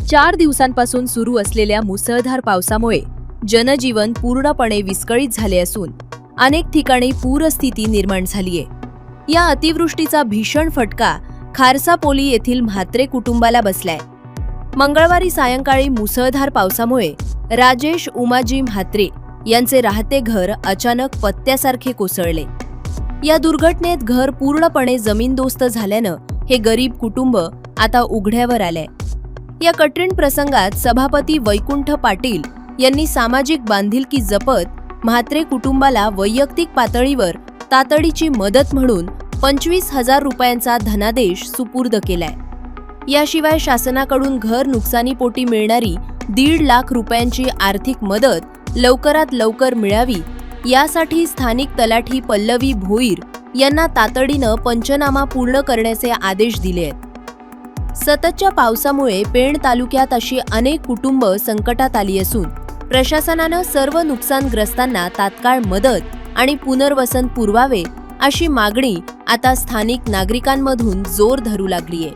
4 दिवसांपासून सुरू असलेल्या मुसळधार पावसामुळे जनजीवन पूर्णपणे विस्कळीत झाले असून अनेक ठिकाणी पूरस्थिती निर्माण झालीय। या अतिवृष्टीचा भीषण फटका खारसापोली येथील म्हात्रे कुटुंबाला बसलाय। मंगळवारी सायंकाळी मुसळधार पावसामुळे राजेश उमाजी म्हात्रे यांचे राहते घर अचानक पत्त्यासारखे कोसळले। या दुर्घटनेत घर पूर्णपणे जमीनदोस्त झाल्यानं हे गरीब कुटुंब आता उघड्यावर आलंय। या कठीण प्रसंगात सभापती वैकुंठ पाटील यांनी सामाजिक बांधिलकी जपत म्हात्रे कुटुंबाला वैयक्तिक पातळीवर तातडीची मदत म्हणून 25,000 रुपयांचा धनादेश सुपूर्द केलाय। याशिवाय शासनाकडून घर नुकसानीपोटी मिळणारी 1.5 लाख रुपयांची आर्थिक मदत लवकरात लवकर मिळावी यासाठी स्थानिक तलाठी पल्लवी भोईर यांना तातडीनं पंचनामा पूर्ण करण्याचे आदेश दिले आहेत। सततच्या पावसामुळे पेण तालुक्यात अशी अनेक कुटुंब संकटात आली असून प्रशासनानं सर्व नुकसानग्रस्तांना तात्काळ मदत आणि पुनर्वसन पुरवावे अशी मागणी आता स्थानिक नागरिकांमधून जोर धरू लागलीय।